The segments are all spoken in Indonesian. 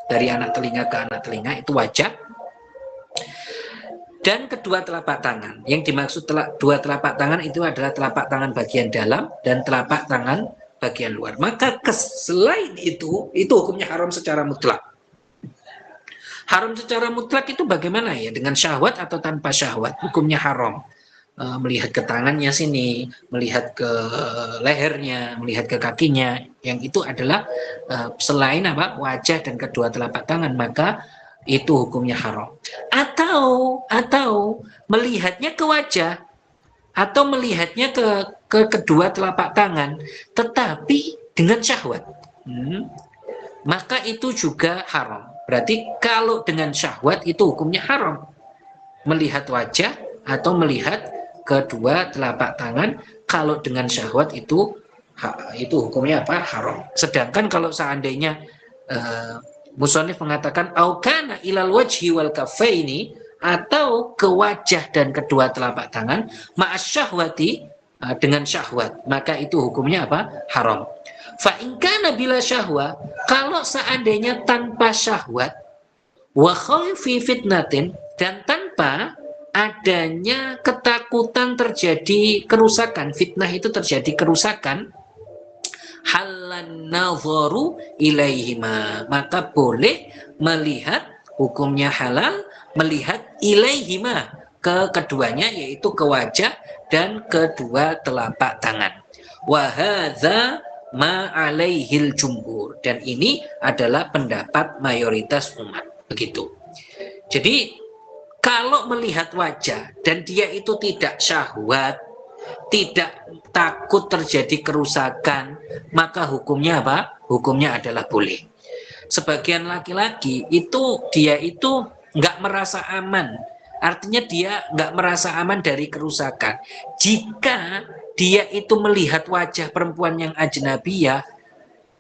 dari anak telinga ke anak telinga itu wajah. Dan kedua telapak tangan. Yang dimaksud dua telapak tangan itu adalah telapak tangan bagian dalam dan telapak tangan bagian luar. Maka selain itu hukumnya haram secara mutlak. Haram secara mutlak itu bagaimana ya? Dengan syahwat atau tanpa syahwat? Hukumnya haram. Melihat ke tangannya sini, melihat ke lehernya, melihat ke kakinya. Yang itu adalah selain wajah dan kedua telapak tangan. Maka itu hukumnya haram. Atau melihatnya ke wajah atau melihatnya ke kedua telapak tangan tetapi dengan syahwat, maka itu juga haram. Berarti kalau dengan syahwat itu hukumnya haram, melihat wajah atau melihat kedua telapak tangan. Kalau dengan syahwat itu hukumnya haram. Sedangkan kalau seandainya musonif mengatakan aukana ilal wajhi wal kafaini, atau ke wajah dan kedua telapak tangan ma'as syahwati, dengan syahwat, maka itu hukumnya haram. Fa in kana bila syahwa, kalau seandainya tanpa syahwat, wa khawfi fitnatin, dan tanpa adanya ketakutan terjadi kerusakan, fitnah itu terjadi kerusakan, halan nadharu ilaihima, maka boleh melihat, hukumnya halal melihat ilaihima, ke keduanya, yaitu ke wajah dan kedua telapak tangan. Wa hadza ma alaihil jumhur, dan ini adalah pendapat mayoritas umat, begitu. Jadi kalau melihat wajah dan dia itu tidak syahwat, tidak takut terjadi kerusakan, maka hukumnya Hukumnya adalah boleh. Sebagian laki-laki dia itu nggak merasa aman, artinya dia nggak merasa aman dari kerusakan. Jika dia itu melihat wajah perempuan yang ajnabiyah,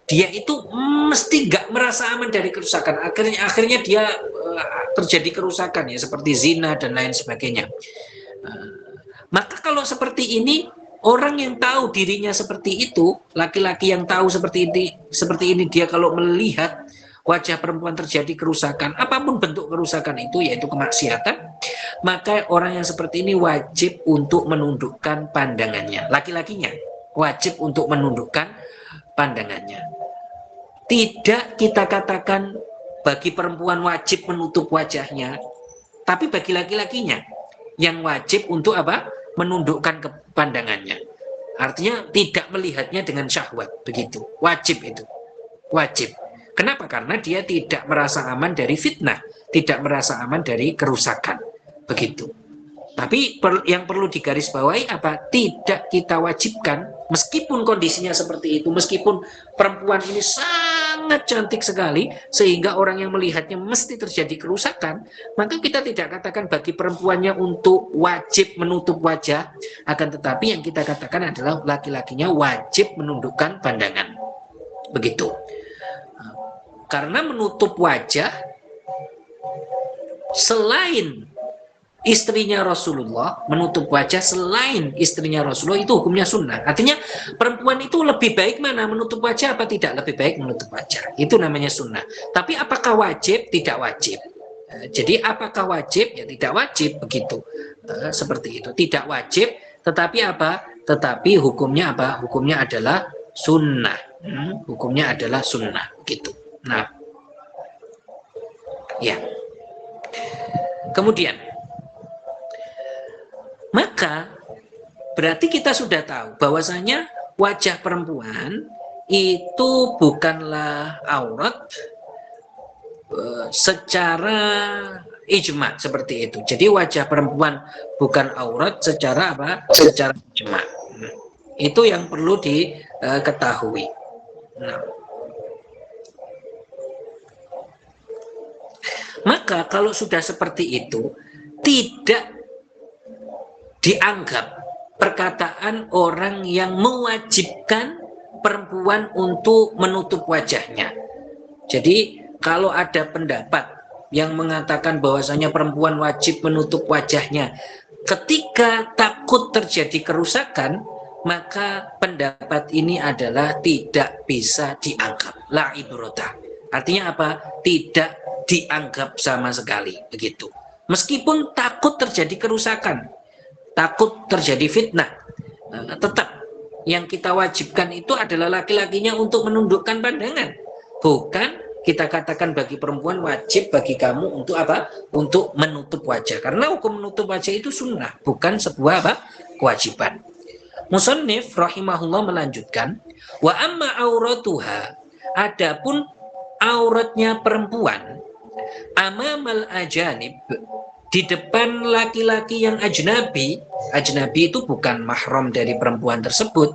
dia itu mesti nggak merasa aman dari kerusakan. Akhirnya dia terjadi kerusakan ya, seperti zina dan lain sebagainya. Maka kalau seperti ini, orang yang tahu dirinya seperti itu, laki-laki yang tahu seperti ini, dia kalau melihat wajah perempuan terjadi kerusakan, apapun bentuk kerusakan itu, yaitu kemaksiatan, maka orang yang seperti ini wajib untuk menundukkan pandangannya. Laki-lakinya wajib untuk menundukkan pandangannya. Tidak kita katakan bagi perempuan wajib menutup wajahnya, tapi bagi laki-lakinya yang wajib untuk menundukkan pandangannya. Artinya tidak melihatnya dengan syahwat, begitu. Wajib itu. Wajib. Kenapa? Karena dia tidak merasa aman dari fitnah, tidak merasa aman dari kerusakan. Begitu. Tapi yang perlu digarisbawahi tidak kita wajibkan, meskipun kondisinya seperti itu, meskipun perempuan ini sangat cantik sekali sehingga orang yang melihatnya mesti terjadi kerusakan, maka kita tidak katakan bagi perempuannya untuk wajib menutup wajah, akan tetapi yang kita katakan adalah laki-lakinya wajib menundukkan pandangan. Begitu. Karena menutup wajah selain istrinya Rasulullah, menutup wajah selain istrinya Rasulullah itu hukumnya sunnah. Artinya perempuan itu lebih baik mana, menutup wajah apa tidak? Lebih baik menutup wajah. Itu namanya sunnah. Tapi apakah wajib? Tidak wajib. Jadi apakah wajib? Ya tidak wajib, begitu. Seperti itu. Tidak wajib, tetapi Tetapi hukumnya Hukumnya adalah sunnah. Hukumnya adalah sunnah, gitu. Nah, ya. Kemudian, maka berarti kita sudah tahu bahwasanya wajah perempuan itu bukanlah aurat secara ijma, seperti itu. Jadi wajah perempuan bukan aurat secara Secara ijma. Itu yang perlu diketahui. Nah, maka kalau sudah seperti itu, tidak dianggap perkataan orang yang mewajibkan perempuan untuk menutup wajahnya. Jadi kalau ada pendapat yang mengatakan bahwasanya perempuan wajib menutup wajahnya ketika takut terjadi kerusakan, maka pendapat ini adalah tidak bisa dianggap, la ibrata. Artinya apa? Tidak dianggap sama sekali, begitu. Meskipun takut terjadi kerusakan, takut terjadi fitnah, tetap yang kita wajibkan itu adalah laki-lakinya untuk menundukkan pandangan. Bukan kita katakan bagi perempuan wajib bagi kamu untuk apa? Untuk menutup wajah. Karena hukum menutup wajah itu sunnah, bukan sebuah apa? Kewajiban. Musannif rahimahullah melanjutkan, wa amma auratuha, adapun auratnya perempuan, amamal ajanib, di depan laki-laki yang ajnabi. Ajnabi itu bukan mahram dari perempuan tersebut.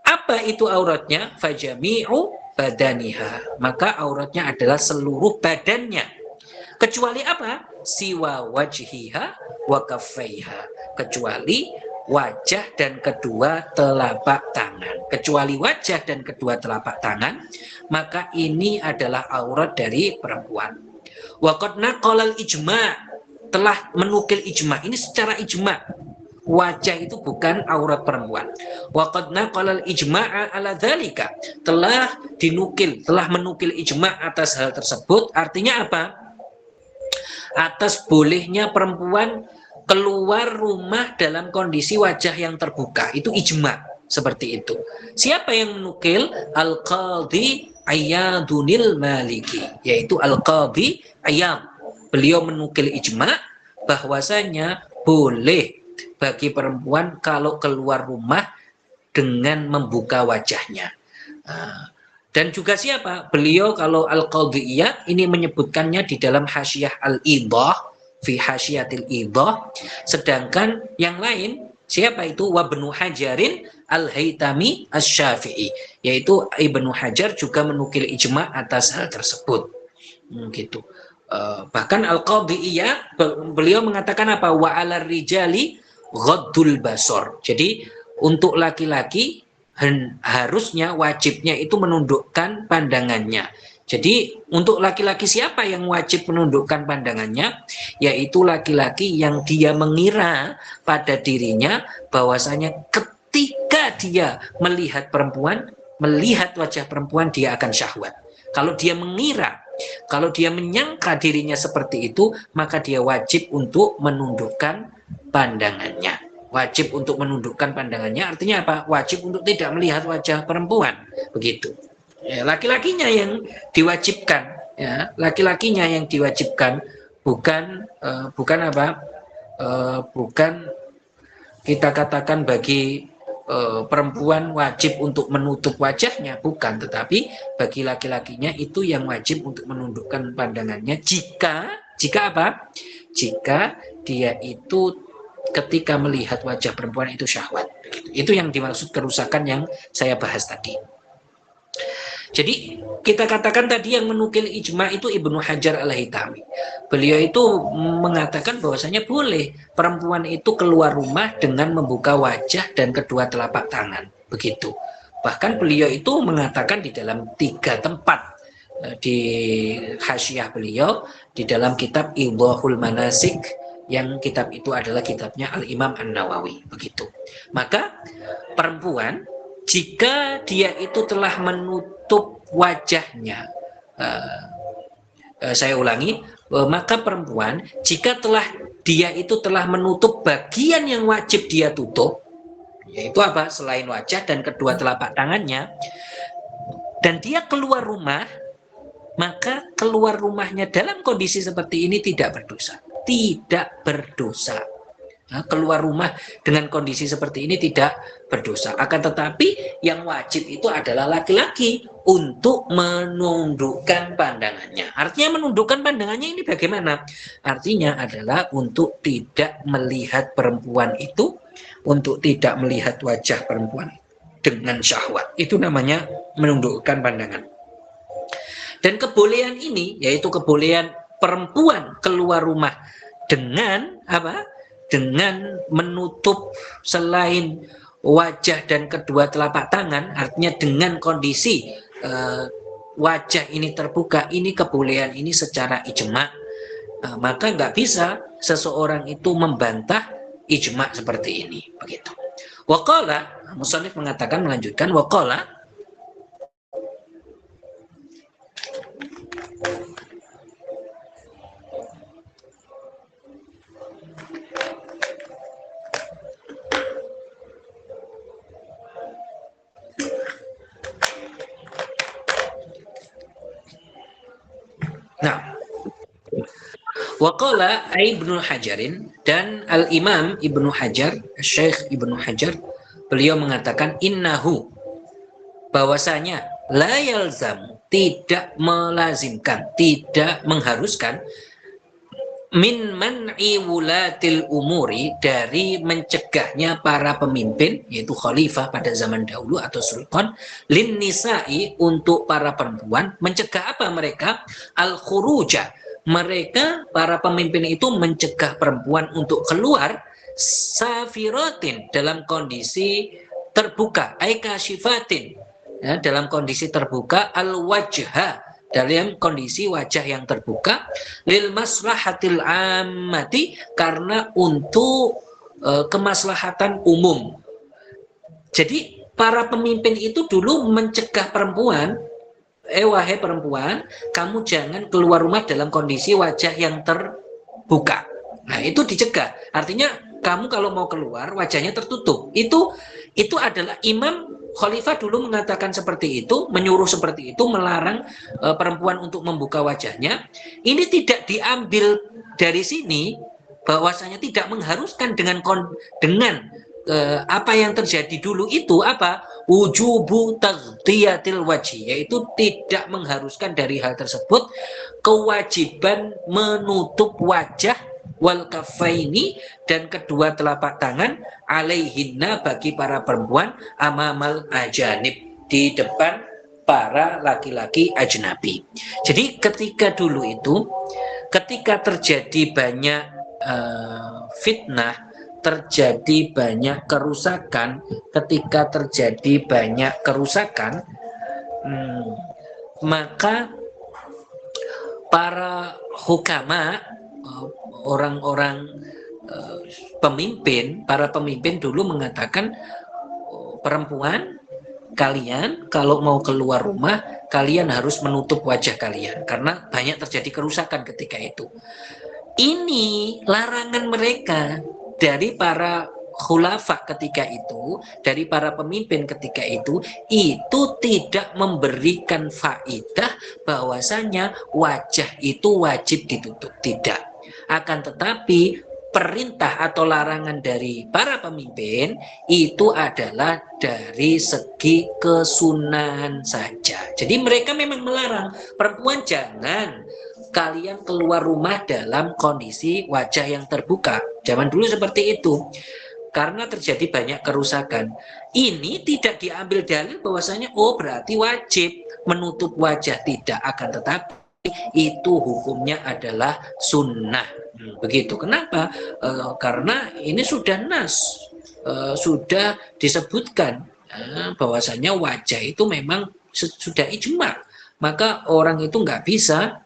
Apa itu auratnya? Fajami'u badaniha, maka auratnya adalah seluruh badannya. Kecuali apa? Siwa wajhiha wa kaffaiha, kecuali wajah dan kedua telapak tangan. Kecuali wajah dan kedua telapak tangan, maka ini adalah aurat dari perempuan. Wa qad naqalal ijma', telah menukil ijma'. Ini secara ijma', wajah itu bukan aurat perempuan. Wa qad naqalal ijma'a ala dzalika, telah menukil ijma' atas hal tersebut. Artinya apa? Atas bolehnya perempuan keluar rumah dalam kondisi wajah yang terbuka. Itu ijma', seperti itu. Siapa yang menukil? Al-Qadhi Ayyadunil Maliki, yaitu Al-Qadhi Ayyad. Beliau menukil ijma' bahwasanya boleh bagi perempuan kalau keluar rumah dengan membuka wajahnya. Dan juga siapa? Beliau kalau Al-Qadhiyah ini menyebutkannya di dalam Hasyiah Al-Idah, fi Hasyiatil Idah. Sedangkan yang lain siapa itu? Wa Ibnu Hajarin Al-Haytami Asy-Syafi'i, yaitu Ibnu Hajar juga menukil ijma' atas hal tersebut. Gitu. Bahkan Al-Qadhiyah beliau mengatakan apa? Wa 'alar rijali ghaddul basar. Jadi untuk laki-laki harusnya wajibnya itu menundukkan pandangannya. Jadi untuk laki-laki siapa yang wajib menundukkan pandangannya? Yaitu laki-laki yang dia mengira pada dirinya bahwasanya ketika dia melihat perempuan, melihat wajah perempuan, dia akan syahwat. Kalau dia mengira, kalau dia menyangka dirinya seperti itu, maka dia wajib untuk menundukkan pandangannya. Wajib untuk menundukkan pandangannya artinya apa? Wajib untuk tidak melihat wajah perempuan, begitu. Ya, laki-lakinya yang diwajibkan, ya, laki-lakinya yang diwajibkan, bukan bukan kita katakan bagi perempuan wajib untuk menutup wajahnya, bukan, tetapi bagi laki-lakinya itu yang wajib untuk menundukkan pandangannya jika apa? Jika dia itu ketika melihat wajah perempuan itu syahwat. Itu yang dimaksud kerusakan yang saya bahas tadi. Jadi kita katakan tadi yang menukil ijma itu Ibnu Hajar Al-Haytami. Beliau itu mengatakan bahwasanya boleh perempuan itu keluar rumah dengan membuka wajah dan kedua telapak tangan, begitu. Bahkan beliau itu mengatakan di dalam 3 tempat di hasyiah beliau, di dalam kitab Idhahul Manasik, yang kitab itu adalah kitabnya Al-Imam An-Nawawi, begitu. Maka perempuan jika dia itu telah menutup wajahnya, saya ulangi, maka perempuan jika dia itu telah menutup bagian yang wajib dia tutup, yaitu apa? Selain wajah dan kedua telapak tangannya, dan dia keluar rumah, maka keluar rumahnya dalam kondisi seperti ini tidak berdosa. Tidak berdosa. Keluar rumah dengan kondisi seperti ini tidak berdosa. Akan tetapi yang wajib itu adalah laki-laki untuk menundukkan pandangannya. Artinya menundukkan pandangannya ini bagaimana? Artinya adalah untuk tidak melihat perempuan itu, untuk tidak melihat wajah perempuan dengan syahwat. Itu namanya menundukkan pandangan. Dan kebolehan ini, yaitu kebolehan perempuan keluar rumah dengan apa? Dengan menutup selain wajah dan kedua telapak tangan, artinya dengan kondisi wajah ini terbuka, ini kebolehan ini secara ijma'. Maka nggak bisa seseorang itu membantah ijma' seperti ini, begitu. Waqala, musannif mengatakan, melanjutkan, waqala, Nah, waqala Ibnu Hajarin, dan Al-Imam Ibnu Hajar, Syekh Ibnu Hajar, beliau mengatakan innahu, bahwasanya la yalzam, tidak melazimkan, tidak mengharuskan, min man'i wulatil umuri, dari mencegahnya para pemimpin, yaitu khalifah pada zaman dahulu atau sultan, lin nisa'i, untuk para perempuan, mencegah apa mereka? Al khuruja, mereka para pemimpin itu mencegah perempuan untuk keluar safiratin, dalam kondisi terbuka, aikashifatin, ya, dalam kondisi terbuka, al wajha, dalam kondisi wajah yang terbuka, lil maslahatil ammati, karena untuk kemaslahatan umum. Jadi para pemimpin itu dulu mencegah perempuan, wahai perempuan, kamu jangan keluar rumah dalam kondisi wajah yang terbuka. Nah, itu dicegah. Artinya kamu kalau mau keluar wajahnya tertutup. Itu adalah imam khalifah dulu mengatakan seperti itu, menyuruh seperti itu, melarang perempuan untuk membuka wajahnya. Ini tidak diambil dari sini bahwasanya tidak mengharuskan dengan apa yang terjadi dulu itu apa? Wujubu taghtiyatil wajhi, yaitu tidak mengharuskan dari hal tersebut kewajiban menutup wajah, wal kafaini, dan kedua telapak tangan, alaihinna, bagi para perempuan, amamal ajanib, di depan para laki-laki ajnabi. Jadi ketika dulu itu, ketika terjadi banyak fitnah, terjadi banyak kerusakan, ketika terjadi banyak kerusakan, maka para hukama, orang-orang pemimpin, para pemimpin dulu mengatakan, perempuan, kalian kalau mau keluar rumah, kalian harus menutup wajah kalian, karena banyak terjadi kerusakan ketika itu. Ini larangan mereka dari para khulafa ketika itu, dari para pemimpin ketika itu tidak memberikan faidah bahwasanya wajah itu wajib ditutup, tidak. Akan tetapi perintah atau larangan dari para pemimpin itu adalah dari segi kesunahan saja. Jadi mereka memang melarang perempuan jangan kalian keluar rumah dalam kondisi wajah yang terbuka. Zaman dulu seperti itu. Karena terjadi banyak kerusakan. Ini tidak diambil dalil bahwasanya berarti wajib menutup wajah, tidak. Akan tetapi itu hukumnya adalah sunnah. Begitu. Kenapa? Karena ini sudah nas, sudah disebutkan bahwasanya wajah itu memang sudah ijma. Maka orang itu nggak bisa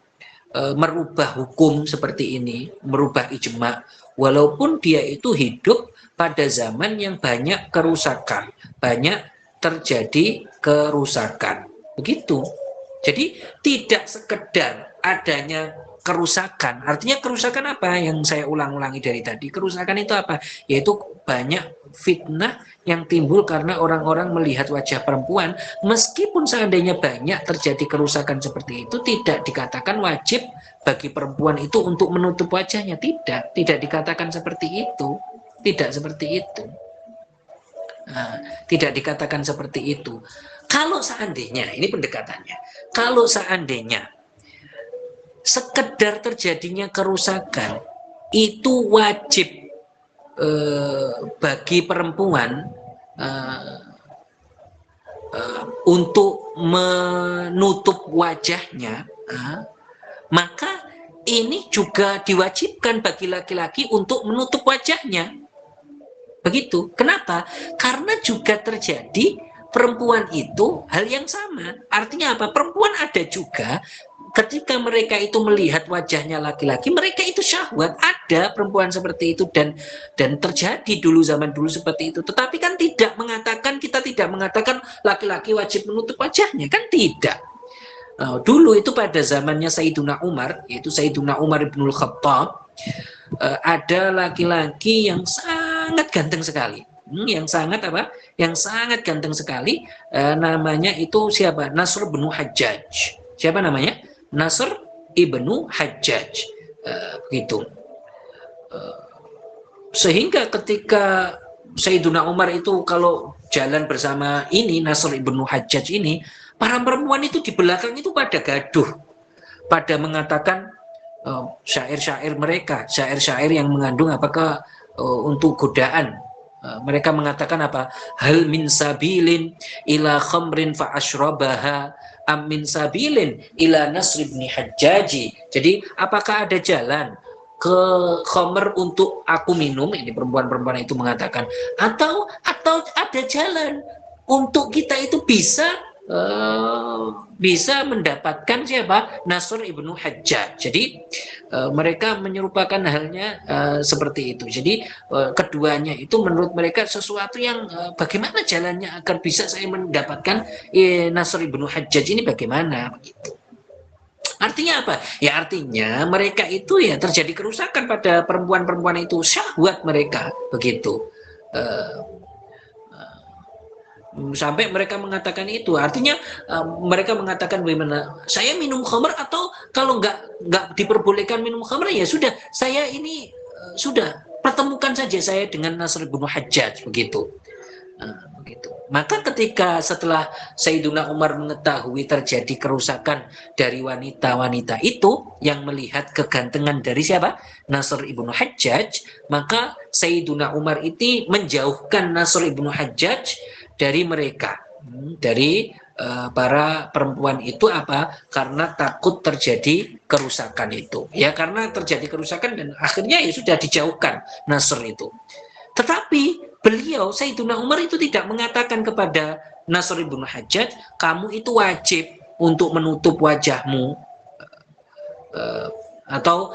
merubah hukum seperti ini, merubah ijma, walaupun dia itu hidup pada zaman yang banyak kerusakan, banyak terjadi kerusakan. Begitu. Jadi tidak sekedar adanya kerusakan. Artinya kerusakan apa yang saya ulang-ulangi dari tadi? Kerusakan itu apa? Yaitu banyak fitnah yang timbul karena orang-orang melihat wajah perempuan. Meskipun seandainya banyak terjadi kerusakan seperti itu, tidak dikatakan wajib bagi perempuan itu untuk menutup wajahnya. Tidak dikatakan seperti itu. Tidak seperti itu. Nah, tidak dikatakan seperti itu. Kalau seandainya, ini pendekatannya, kalau seandainya sekedar terjadinya kerusakan itu wajib bagi perempuan untuk menutup wajahnya, maka ini juga diwajibkan bagi laki-laki untuk menutup wajahnya. Begitu. Kenapa? Karena juga terjadi perempuan itu hal yang sama. Artinya apa? Perempuan ada juga ketika mereka itu melihat wajahnya laki-laki, mereka itu syahwat. Ada perempuan seperti itu dan terjadi dulu, zaman dulu seperti itu. Tetapi kan kita tidak mengatakan laki-laki wajib menutup wajahnya, kan tidak. Dulu itu pada zamannya Sayyiduna Umar, yaitu Sayyiduna Umar ibnul Khattab, ada laki-laki yang sangat ganteng sekali. Yang sangat ganteng sekali, namanya itu siapa? Nasr bin Hajjaj. Siapa namanya? Nasr ibnu Hajjaj. Begitu. Sehingga ketika Sayyiduna Umar itu kalau jalan bersama ini Nasr ibnu Hajjaj ini, para perempuan itu di belakang itu pada gaduh, pada mengatakan syair-syair mereka, syair-syair yang mengandung apakah untuk godaan. Mereka mengatakan apa? Hal min sabilin ila khamrin fa ashrabaha am min sabilin ila Nasr ibn Hajjaji. Jadi apakah ada jalan ke khamr untuk aku minum, ini perempuan-perempuan itu mengatakan, atau ada jalan untuk kita itu bisa mendapatkan siapa? Nasr ibnu Hajjaj. Jadi mereka menyerupakan halnya seperti itu. Jadi keduanya itu menurut mereka sesuatu yang bagaimana jalannya agar bisa saya mendapatkan Nasr ibnu Hajjaj ini bagaimana begitu. Artinya apa? Ya artinya mereka itu ya terjadi kerusakan pada perempuan-perempuan itu, syahwat mereka begitu. Sampai mereka mengatakan itu, artinya mereka mengatakan bagaimana? Saya minum khamr atau kalau nggak diperbolehkan minum khamr ya sudah, saya ini sudah pertemukan saja saya dengan Nasr bin Hajjaj begitu. Begitu. Maka ketika setelah Sayyiduna Umar mengetahui terjadi kerusakan dari wanita-wanita itu yang melihat kegantengan dari siapa? Nasr ibnu Hajjaj, maka Sayyiduna Umar itu menjauhkan Nasr ibnu Hajjaj dari mereka, dari para perempuan itu apa? Karena takut terjadi kerusakan itu. Ya karena terjadi kerusakan dan akhirnya ya sudah dijauhkan Nasr itu. Tetapi beliau Sayyiduna Umar itu tidak mengatakan kepada Nasr ibn Hajjaj, kamu itu wajib untuk menutup wajahmu, atau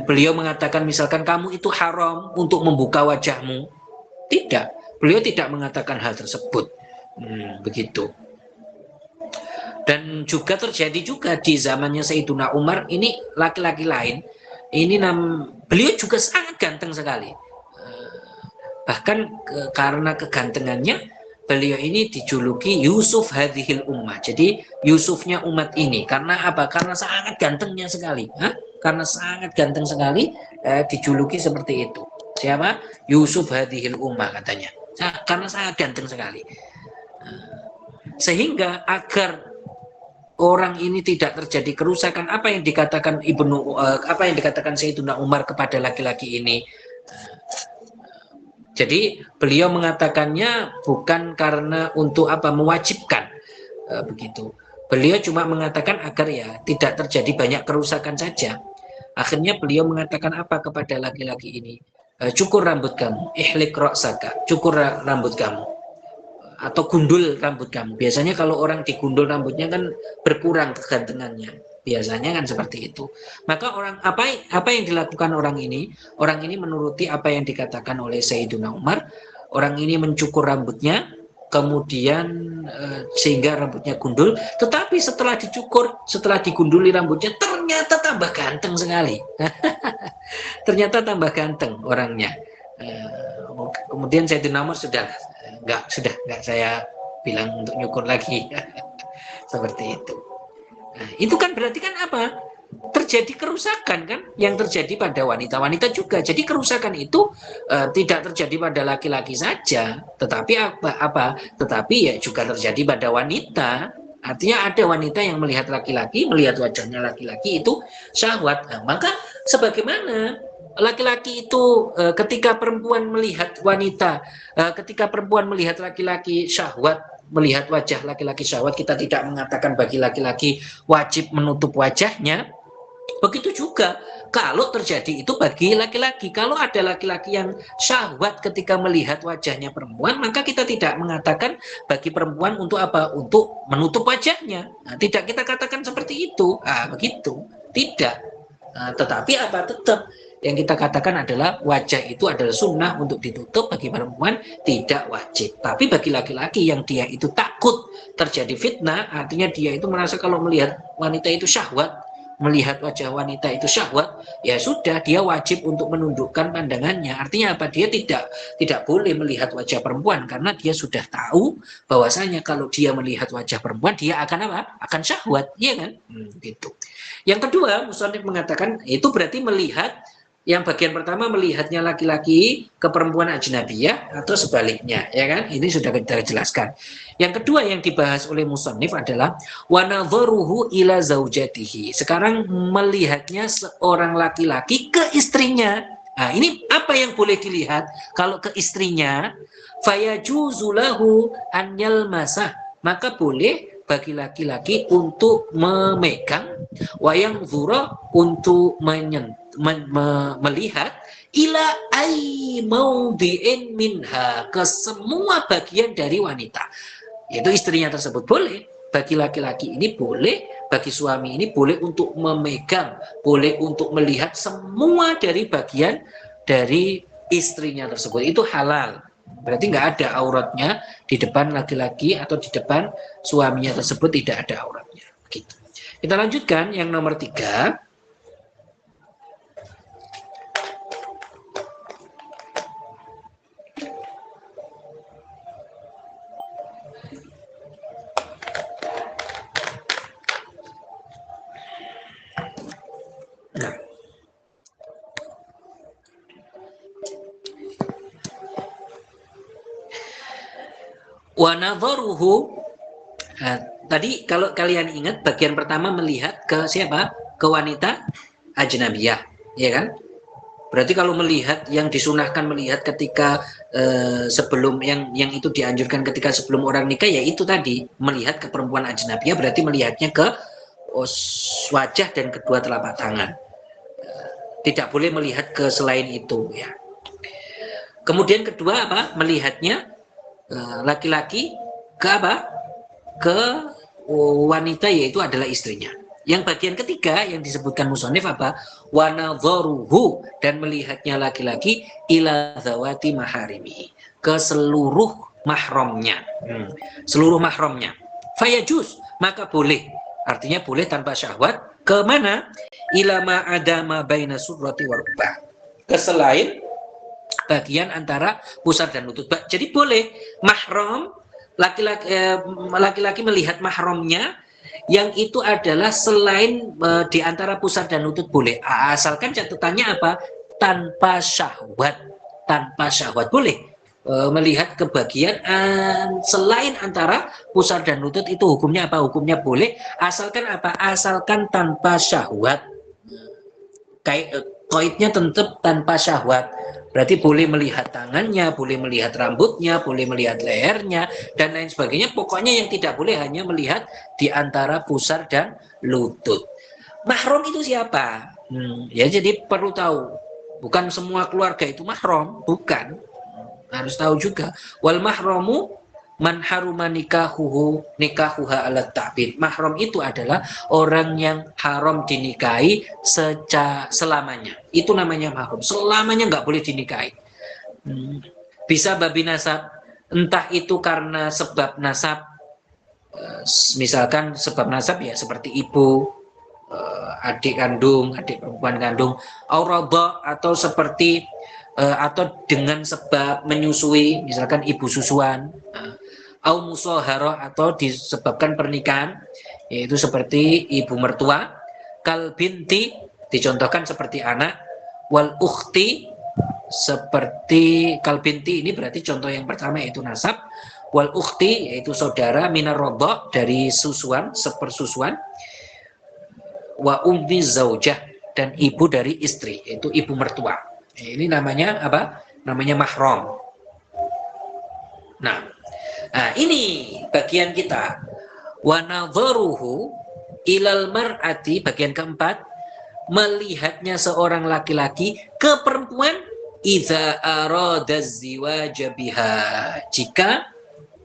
beliau mengatakan misalkan kamu itu haram untuk membuka wajahmu. Tidak, beliau tidak mengatakan hal tersebut. Begitu. Dan juga terjadi juga di zamannya Sayyiduna Umar ini laki-laki lain, ini beliau juga sangat ganteng sekali. Bahkan karena kegantengannya beliau ini dijuluki Yusuf hadhil ummah. Jadi Yusufnya umat ini. Karena apa? Karena sangat gantengnya sekali. Karena sangat ganteng sekali dijuluki seperti itu. Siapa? Yusuf hadhil ummah katanya. Karena sangat ganteng sekali. Sehingga agar orang ini tidak terjadi kerusakan, apa yang dikatakan Sayyiduna Umar kepada laki-laki ini? Jadi beliau mengatakannya bukan karena untuk mewajibkan begitu. Beliau cuma mengatakan agar ya tidak terjadi banyak kerusakan saja. Akhirnya beliau mengatakan apa kepada laki-laki ini? Cukur rambut kamu, ihlik ra'saka, cukur rambut kamu, atau gundul rambut kamu. Biasanya kalau orang digundul rambutnya kan berkurang kegantengannya. Biasanya kan seperti itu. Maka apa yang dilakukan orang ini? Orang ini menuruti apa yang dikatakan oleh Sayyiduna Umar. Orang ini mencukur rambutnya, kemudian sehingga rambutnya gundul. Tetapi setelah dicukur, setelah digunduli rambutnya, ternyata tambah ganteng sekali. Ternyata tambah ganteng orangnya. Kemudian Sayyiduna Umar sudah nggak saya bilang untuk nyukur lagi. Seperti itu. Nah, itu kan berarti kan apa? Terjadi kerusakan kan yang terjadi pada wanita-wanita juga. Jadi kerusakan itu tidak terjadi pada laki-laki saja, tetapi Tetapi ya juga terjadi pada wanita. Artinya ada wanita yang melihat laki-laki, melihat wajahnya laki-laki itu syahwat. Nah, maka sebagaimana laki-laki itu ketika perempuan melihat wanita, ketika perempuan melihat laki-laki syahwat, melihat wajah laki-laki syahwat, kita tidak mengatakan bagi laki-laki wajib menutup wajahnya. Begitu juga kalau terjadi itu bagi laki-laki. Kalau ada laki-laki yang syahwat ketika melihat wajahnya perempuan, maka kita tidak mengatakan bagi perempuan untuk untuk menutup wajahnya. Nah, tidak kita katakan seperti itu. Begitu. Tidak. Tetapi tetap yang kita katakan adalah wajah itu adalah sunnah untuk ditutup, bagi perempuan tidak wajib. Tapi bagi laki-laki yang dia itu takut terjadi fitnah, artinya dia itu merasa kalau melihat wanita itu syahwat, melihat wajah wanita itu syahwat, ya sudah dia wajib untuk menundukkan pandangannya. Artinya apa? Dia tidak boleh melihat wajah perempuan karena dia sudah tahu bahwasanya kalau dia melihat wajah perempuan dia akan apa? Akan syahwat, iya kan? Gitu. Yang kedua, musannif mengatakan itu berarti melihat yang bagian pertama melihatnya laki-laki ke perempuan ajnabiyah atau sebaliknya, ya kan? Ini sudah kita jelaskan. Yang kedua yang dibahas oleh musannif adalah wa nadharuhu ila zaujatihi. Sekarang melihatnya seorang laki-laki ke istrinya. Nah, ini apa yang boleh dilihat kalau ke istrinya? Fayajuzu lahu an yalmasah. Maka boleh bagi laki-laki untuk memegang, wayang zura untuk melihat, ila ai maudiin minha, ke semua bagian dari wanita. Yaitu istrinya tersebut boleh. Bagi laki-laki ini boleh, bagi suami ini boleh untuk memegang, boleh untuk melihat semua dari bagian dari istrinya tersebut. Itu halal. Berarti nggak ada auratnya di depan laki-laki atau di depan suaminya tersebut, tidak ada auratnya. Begitu. Kita lanjutkan yang nomor 3. Wa nadharuhu, tadi kalau kalian ingat bagian pertama melihat ke siapa? Ke wanita ajnabiyah, ya kan? Berarti kalau melihat yang disunahkan melihat ketika sebelum yang itu dianjurkan ketika sebelum orang nikah, ya itu tadi melihat ke perempuan ajnabiyah, berarti melihatnya ke wajah dan kedua telapak tangan. Tidak boleh melihat ke selain itu, ya. Kemudian kedua apa? Melihatnya laki-laki ke apa? Ke wanita, yaitu adalah istrinya. Yang bagian ketiga yang disebutkan musannif apa? Wa nadharuhu, dan melihatnya laki-laki ila zawati maharimi, ke seluruh mahramnya. Seluruh mahramnya. Fayajuz, maka boleh. Artinya boleh tanpa syahwat. Ke mana? Ila ma adama baina surrati wa rukbah. Ke selain bagian antara pusar dan lutut. Jadi boleh mahram, laki-laki melihat mahramnya yang itu adalah selain di antara pusar dan lutut, boleh. Asalkan catatannya apa? Tanpa syahwat. Tanpa syahwat boleh melihat ke bagian selain antara pusar dan lutut, itu hukumnya apa? Hukumnya boleh, asalkan apa? Asalkan tanpa syahwat. Koidnya tetap tanpa syahwat. Berarti boleh melihat tangannya, boleh melihat rambutnya, boleh melihat lehernya, dan lain sebagainya. Pokoknya yang tidak boleh hanya melihat di antara pusar dan lutut. Mahram itu siapa? Ya jadi perlu tahu. Bukan semua keluarga itu mahram, bukan. Harus tahu juga. Wal mahramu man haruma nikahuha ala ta'bid. Mahram itu adalah orang yang haram dinikahi selamanya. Itu namanya mahram. Selamanya nggak boleh dinikahi. Bisa babi nasab, entah itu karena sebab nasab, misalkan sebab nasab ya seperti ibu, adik kandung, adik perempuan kandung, auraba, atau seperti atau dengan sebab menyusui, misalkan ibu susuan, au musaharah, atau disebabkan pernikahan, yaitu seperti ibu mertua. Kal binti, dicontohkan seperti anak. Wal ukhti, seperti kal binti, ini berarti contoh yang pertama yaitu nasab. Wal ukhti, yaitu saudara, minar rodha, dari susuan, sepersusuan. Wa ummi zaujah, dan ibu dari istri, yaitu ibu mertua. Ini namanya apa? Namanya mahram. Nah, ini bagian kita. Wa nadharuhu ilal mar'ati, bagian keempat, melihatnya seorang laki-laki ke perempuan idza arada ziwaja biha, jika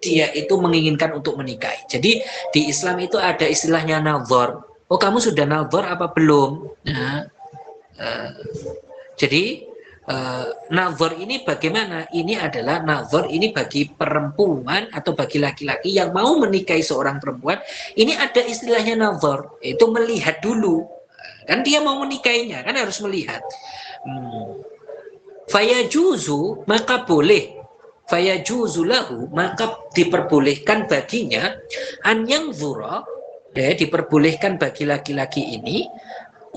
dia itu menginginkan untuk menikahi. Jadi di Islam itu ada istilahnya nadhar. Oh, kamu sudah nadhar apa belum? Nah, jadi nazar ini bagaimana? Ini adalah nazar ini bagi perempuan atau bagi laki-laki yang mau menikahi seorang perempuan. Ini ada istilahnya nazar, itu melihat dulu. Kan dia mau menikahinya, kan harus melihat. Fayajuzu, maka boleh. Fayajuzu lahu, maka diperbolehkan baginya an yanzura, diperbolehkan bagi laki-laki ini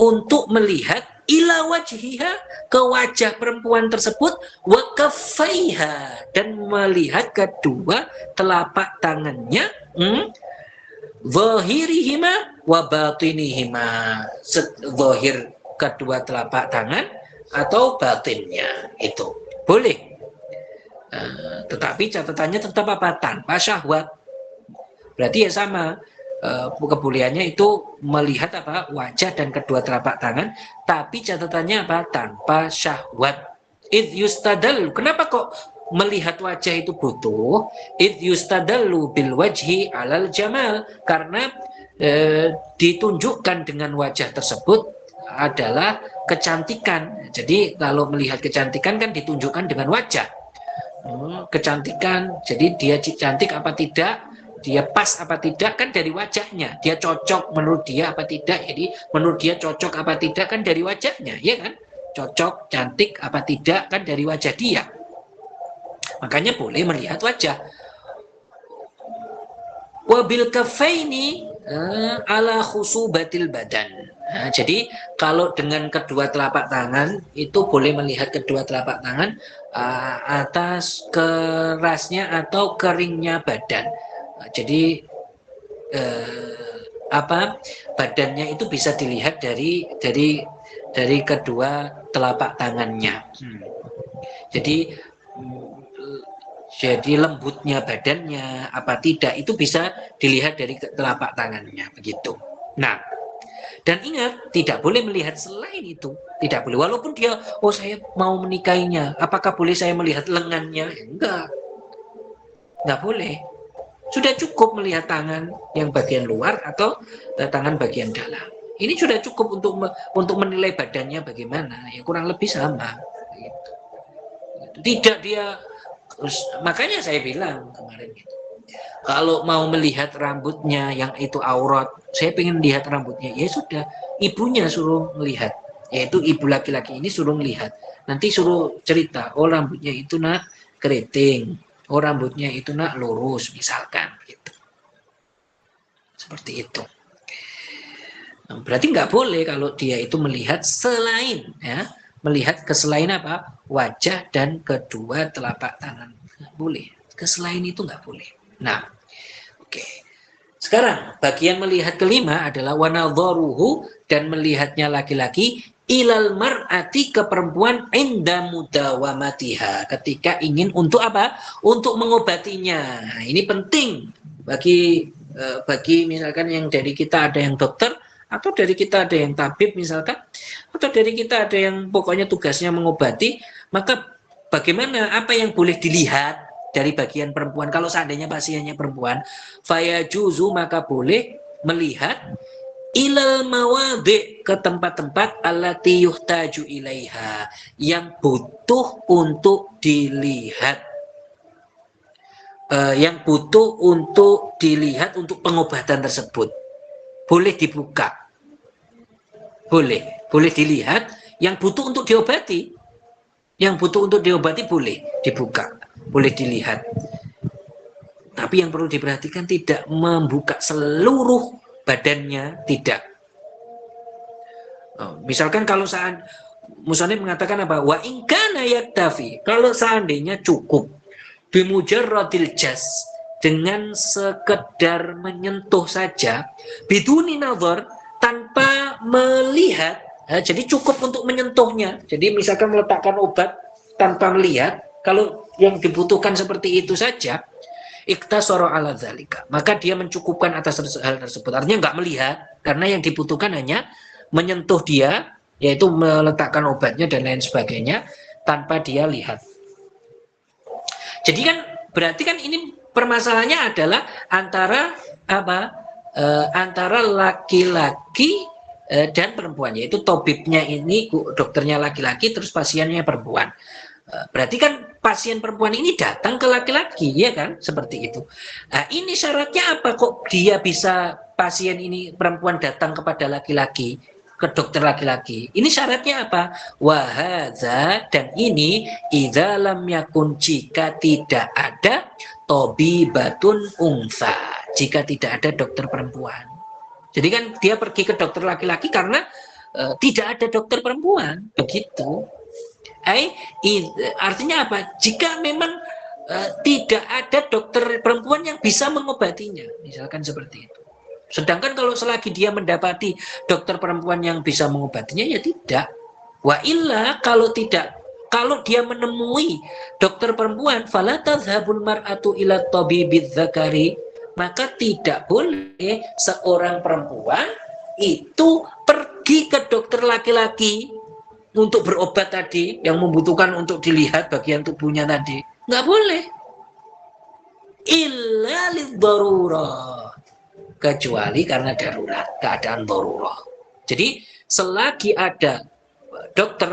untuk melihat ila wajhiha, ke wajah perempuan tersebut, wa kaffaiha, dan melihat kedua telapak tangannya, zahirihima wa batinihima, zahir kedua telapak tangan atau batinnya, itu boleh. Tetapi catatannya tetap apa? Tanpa syahwat. Berarti ya sama, kebolehannya itu melihat apa? Wajah dan kedua telapak tangan, tapi catatannya apa? Tanpa syahwat. Id yustadallu. Kenapa kok melihat wajah itu butuh? Id yustadallu bil wajhi alal jamal. Karena ditunjukkan dengan wajah tersebut adalah kecantikan. Jadi kalau melihat kecantikan kan ditunjukkan dengan wajah. Kecantikan, jadi dia cantik apa tidak, dia pas apa tidak kan dari wajahnya, dia cocok menurut dia apa tidak, jadi menurut dia cocok apa tidak kan dari wajahnya, ya kan, cocok, cantik apa tidak kan dari wajah dia. Makanya boleh melihat wajah. Wabil kafaini ala khusubatil badan. Nah, jadi kalau dengan kedua telapak tangan itu boleh melihat kedua telapak tangan atas kerasnya atau keringnya badan. Jadi badannya itu bisa dilihat dari kedua telapak tangannya. Jadi lembutnya badannya apa tidak itu bisa dilihat dari telapak tangannya, begitu. Nah, dan ingat, tidak boleh melihat selain itu. Tidak boleh. Walaupun dia, saya mau menikahinya. Apakah boleh saya melihat lengannya? Enggak. Enggak boleh. Sudah cukup melihat tangan yang bagian luar atau tangan bagian dalam. Ini sudah cukup untuk menilai badannya bagaimana. Ya kurang lebih sama. Gitu. Tidak dia, makanya saya bilang kemarin gitu. Kalau mau melihat rambutnya yang itu aurat, saya pengen lihat rambutnya, ya sudah, ibunya suruh melihat, yaitu ibu laki-laki ini suruh melihat. Nanti suruh cerita, rambutnya itu nak keriting, rambutnya itu nak lurus, misalkan gitu. Seperti itu. Berarti nggak boleh kalau dia itu melihat selain, ya, melihat keselain apa? Wajah dan kedua telapak tangan. Nggak boleh. Keselain itu nggak boleh. Nah, oke. Sekarang bagian melihat kelima adalah wanadharuhu, dan melihatnya laki-laki ilal mar'ati, ke perempuan inda mudawamatiha, ketika ingin untuk apa? Untuk mengobatinya. Nah, ini penting bagi misalkan yang dari kita ada yang dokter, atau dari kita ada yang tabib misalkan, atau dari kita ada yang pokoknya tugasnya mengobati, maka bagaimana, apa yang boleh dilihat dari bagian perempuan kalau seandainya pasiennya perempuan? Fayajuzu, maka boleh melihat ilal mawadhi, ke tempat-tempat allati yuhtaju ilaiha, yang butuh untuk dilihat, untuk pengobatan tersebut. Boleh dibuka, boleh dilihat, yang butuh untuk diobati, boleh dibuka, boleh dilihat. Tapi yang perlu diperhatikan, tidak membuka seluruh badannya, tidak. Misalkan kalau musannif mengatakan apa? Wa in kana yaktafi, kalau seandainya cukup bimujarradil jas, dengan sekedar menyentuh saja, biduni nazar, tanpa melihat, jadi cukup untuk menyentuhnya. Jadi misalkan meletakkan obat tanpa melihat, kalau yang dibutuhkan seperti itu saja, iktasara ala dzalika, maka dia mencukupkan atas hal tersebut. Artinya nggak melihat, karena yang dibutuhkan hanya menyentuh dia, yaitu meletakkan obatnya dan lain sebagainya, tanpa dia lihat. Jadi kan berarti kan ini permasalahannya adalah antara antara laki-laki dan perempuan, yaitu tabibnya ini dokternya laki-laki, terus pasiennya perempuan. Berarti kan pasien perempuan ini datang ke laki-laki, ya kan, seperti itu. Nah, ini syaratnya apa kok dia bisa, pasien ini perempuan datang kepada laki-laki? ke dokter laki-laki. Ini syaratnya apa? Wahadza, dan ini idza lam yakun, jika tidak ada tobibatun unsa, jika tidak ada dokter perempuan. Jadi kan dia pergi ke dokter laki-laki karena tidak ada dokter perempuan, begitu. Artinya apa? Jika memang tidak ada dokter perempuan yang bisa mengobatinya, misalkan seperti itu. Sedangkan kalau selagi dia mendapati dokter perempuan yang bisa mengobatinya, ya tidak. Wa illa, kalau tidak, kalau dia menemui dokter perempuan, fala tadhhabul mar'atu ila tabibiz zakari, maka tidak boleh seorang perempuan itu pergi ke dokter laki-laki untuk berobat tadi, yang membutuhkan untuk dilihat bagian tubuhnya tadi. Nggak boleh. Illa lidharurah, kecuali karena darurat, keadaan darurat. Jadi selagi ada dokter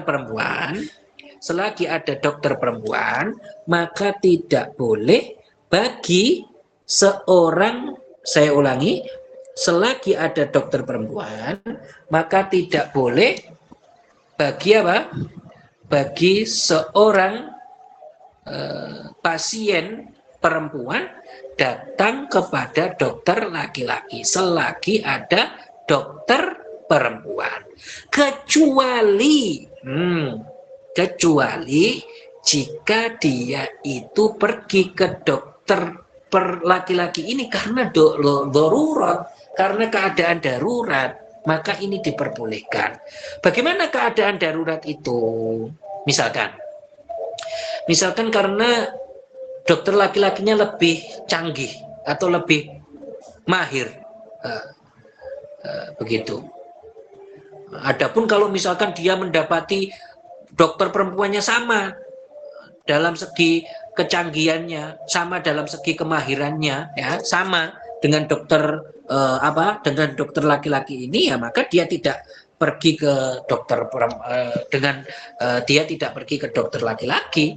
perempuan, maka tidak boleh bagi seorang, saya ulangi, selagi ada dokter perempuan, maka tidak boleh bagi apa? Bagi seorang pasien perempuan datang kepada dokter laki-laki selagi ada dokter perempuan, kecuali jika dia itu pergi ke dokter laki-laki ini karena darurat, karena keadaan darurat, maka ini diperbolehkan. Bagaimana keadaan darurat itu? Misalkan karena dokter laki-lakinya lebih canggih atau lebih mahir, begitu. Adapun kalau misalkan dia mendapati dokter perempuannya sama dalam segi kecanggihannya, sama dalam segi kemahirannya, ya sama dengan dokter dengan dokter laki-laki ini, ya maka dia tidak pergi ke dokter dia tidak pergi ke dokter laki-laki.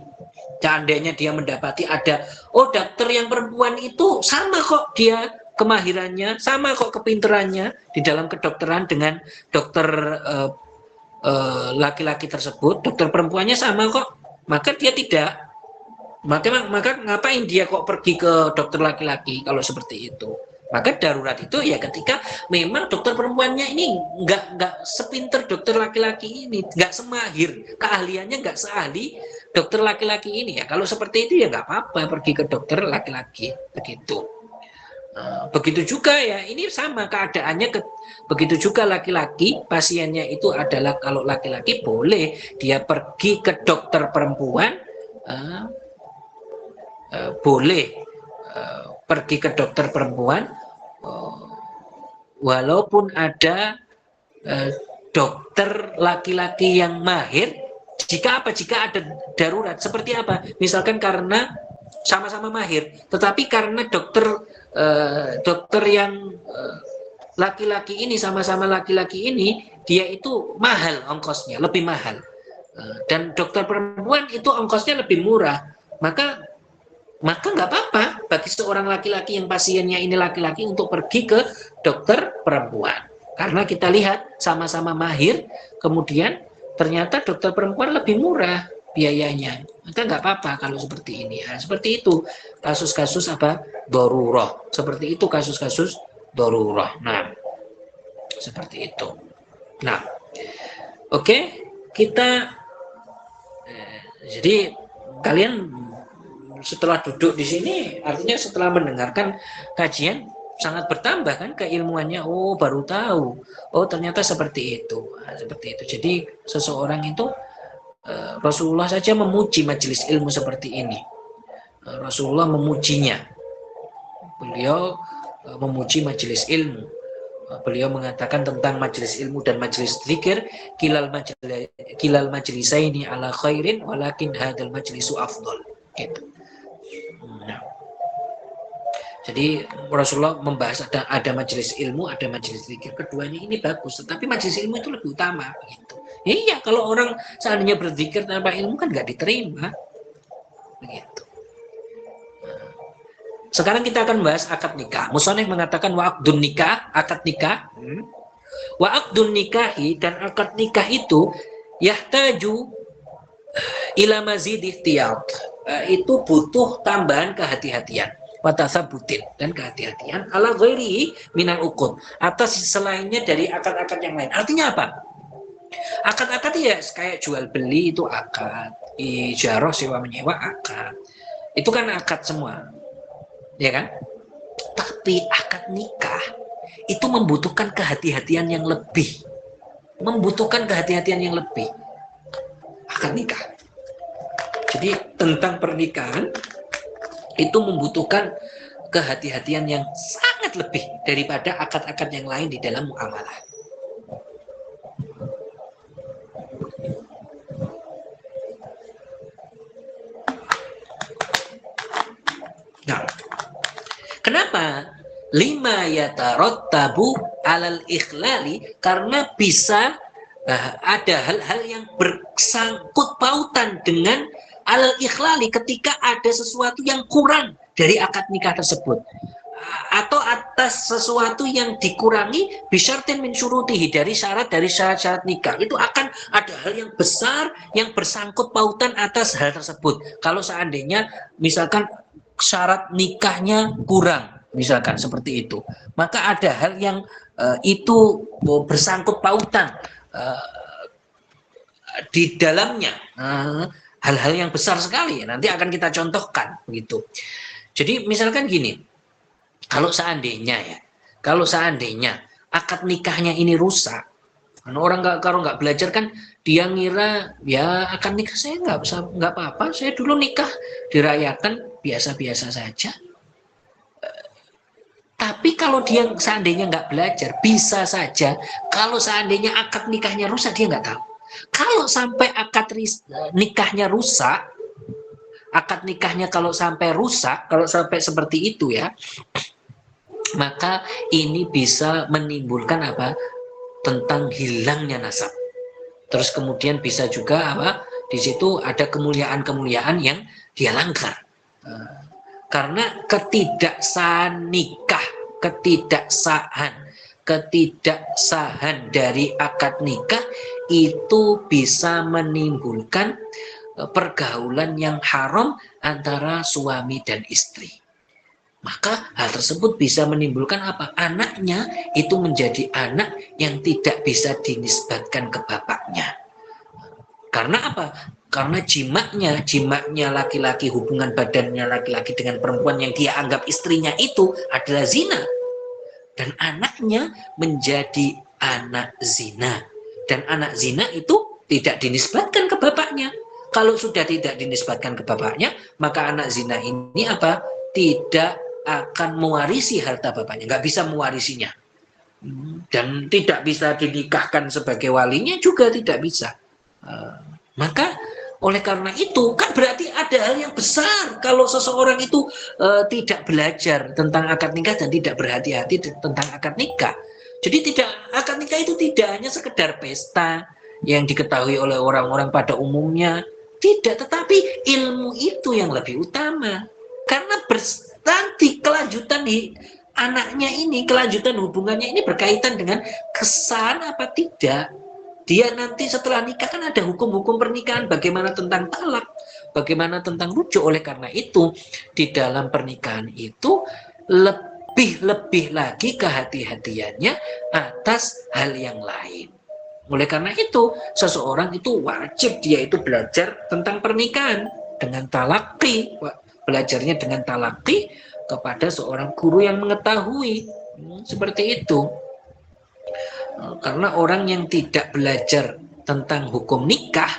Seandainya dia mendapati ada, dokter yang perempuan itu sama kok dia kemahirannya, sama kok kepinterannya di dalam kedokteran dengan dokter laki-laki tersebut, dokter perempuannya sama kok, maka dia tidak, maka ngapain dia kok pergi ke dokter laki-laki kalau seperti itu? Maka darurat itu ya ketika memang dokter perempuannya ini nggak sepinter dokter laki-laki ini, nggak semahir, keahliannya nggak seahli dokter laki-laki ini, ya kalau seperti itu ya nggak apa-apa pergi ke dokter laki-laki, begitu. Begitu juga ya, ini sama keadaannya. Begitu juga laki-laki, pasiennya itu adalah, kalau laki-laki boleh dia pergi ke dokter perempuan, boleh pergi ke dokter perempuan walaupun ada dokter laki-laki yang mahir. Jika ada darurat, seperti apa? Misalkan karena sama-sama mahir, tetapi karena dokter yang laki-laki ini, sama-sama laki-laki ini, dia itu mahal ongkosnya, lebih mahal, dan dokter perempuan itu ongkosnya lebih murah, maka nggak apa-apa bagi seorang laki-laki yang pasiennya ini laki-laki untuk pergi ke dokter perempuan, karena kita lihat sama-sama mahir, kemudian ternyata dokter perempuan lebih murah biayanya, maka nggak apa-apa kalau seperti ini. Nah, seperti itu kasus-kasus darurat, seperti itu kasus-kasus darurat. Nah, seperti itu. Nah, oke, kita jadi kalian setelah duduk di sini, artinya setelah mendengarkan kajian sangat bertambah kan keilmuannya. Baru tahu, ternyata seperti itu. Nah, seperti itu. Jadi seseorang itu, Rasulullah saja memuji majelis ilmu seperti ini. Rasulullah memujinya. Beliau memuji majelis ilmu. Beliau mengatakan tentang majelis ilmu dan majelis zikir, kilal majlisaini ala khairin walakin hadal majlisu afdal. Gitu. Nah, jadi Rasulullah membahas ada majelis ilmu, ada majelis zikir. Keduanya ini bagus, tetapi majelis ilmu itu lebih utama. Begitu. Iya, kalau orang seandainya berzikir tanpa ilmu kan nggak diterima. Begitu. Sekarang kita akan bahas akad nikah. Musoneh mengatakan wa'aqdun nikah, akad nikah. Wa aqdun nikahi, dan akad nikah itu yahtaju ila mazid ihtiyat, itu butuh tambahan kehati-hatian, watasabutin, dan kehati-hatian ala ghairi minal uqud, atas selainnya dari akad-akad yang lain. Artinya apa? Akad-akad ya kayak jual beli itu akad, ijarah sewa menyewa akad, itu kan akad semua, ya kan? Tapi akad nikah itu membutuhkan kehati-hatian yang lebih, membutuhkan kehati-hatian yang lebih. Akad nikah. Jadi tentang pernikahan itu membutuhkan kehati-hatian yang sangat lebih daripada akad-akad yang lain di dalam muamalah. Nah, kenapa? Lima yatarottabu alal ikhlali, karena bisa ada hal-hal yang bersangkut pautan dengan alal ikhlali, ketika ada sesuatu yang kurang dari akad nikah tersebut, atau atas sesuatu yang dikurangi bisyartin min syurutihi, dari syarat-syarat nikah. Itu akan ada hal yang besar yang bersangkut pautan atas hal tersebut. Kalau seandainya misalkan syarat nikahnya kurang, misalkan seperti itu, maka ada hal yang itu bersangkut pautan di dalamnya, hal-hal yang besar sekali. Nanti akan kita contohkan begitu. Jadi misalkan gini, kalau seandainya akad nikahnya ini rusak, orang kalau nggak belajar kan dia ngira ya akad nikah saya nggak apa-apa, saya dulu nikah dirayakan biasa-biasa saja. Tapi kalau dia seandainya nggak belajar, bisa saja kalau seandainya akad nikahnya rusak, dia nggak tahu. Kalau sampai akad nikahnya rusak, akad nikahnya kalau sampai rusak, kalau sampai seperti itu ya, maka ini bisa menimbulkan apa? Tentang hilangnya nasab. Terus kemudian bisa juga apa? Di situ ada kemuliaan-kemuliaan yang dia langgar. Karena ketidaksahan nikah, ketidaksahan dari akad nikah itu bisa menimbulkan pergaulan yang haram antara suami dan istri. Maka hal tersebut bisa menimbulkan apa? Anaknya itu menjadi anak yang tidak bisa dinisbatkan ke bapaknya. Karena apa? Karena jimaknya laki-laki, hubungan badannya laki-laki dengan perempuan yang dia anggap istrinya itu adalah zina. Dan anaknya menjadi anak zina. Dan anak zina itu tidak dinisbatkan ke bapaknya. Kalau sudah tidak dinisbatkan ke bapaknya, maka anak zina ini apa? Tidak akan mewarisi harta bapaknya, nggak bisa mewarisinya. Dan tidak bisa dinikahkan sebagai walinya juga tidak bisa. Maka oleh karena itu kan berarti ada hal yang besar kalau seseorang itu tidak belajar tentang akad nikah dan tidak berhati-hati tentang akad nikah. Jadi akad nikah itu tidak hanya sekedar pesta yang diketahui oleh orang-orang pada umumnya, tidak, tetapi ilmu itu yang lebih utama. Karena nanti kelanjutan anaknya ini, kelanjutan hubungannya ini berkaitan dengan kesan apa tidak. Dia nanti setelah nikah kan ada hukum-hukum pernikahan, bagaimana tentang talak, bagaimana tentang rujuk. Oleh karena itu di dalam pernikahan itu lebih lagi kehati-hatiannya atas hal yang lain. Oleh karena itu seseorang itu wajib dia itu belajar tentang pernikahan dengan talaqi, belajarnya dengan talaqi kepada seorang guru yang mengetahui, seperti itu. Karena orang yang tidak belajar tentang hukum nikah,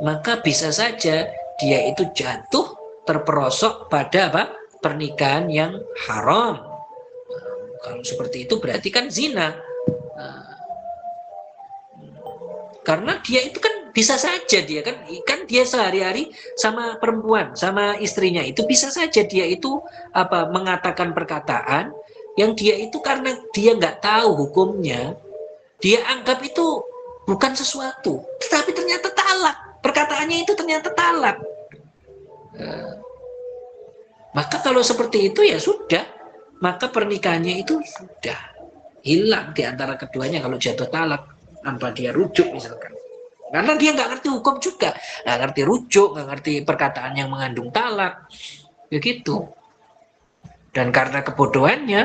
maka bisa saja dia itu jatuh terperosok pada apa? Pernikahan yang haram. Kalau seperti itu berarti kan zina. Karena dia itu kan bisa saja dia kan dia sehari-hari sama perempuan, sama istrinya itu bisa saja dia itu apa mengatakan perkataan yang dia itu karena dia nggak tahu hukumnya, dia anggap itu bukan sesuatu, tetapi ternyata talak. Perkataannya itu ternyata talak. Maka kalau seperti itu ya sudah, maka pernikahannya itu sudah. hilang di antara keduanya kalau jatuh talak tanpa dia rujuk misalkan. Karena dia nggak ngerti hukum juga, nggak ngerti rujuk, nggak ngerti perkataan yang mengandung talak, begitu. Dan karena kebodohannya,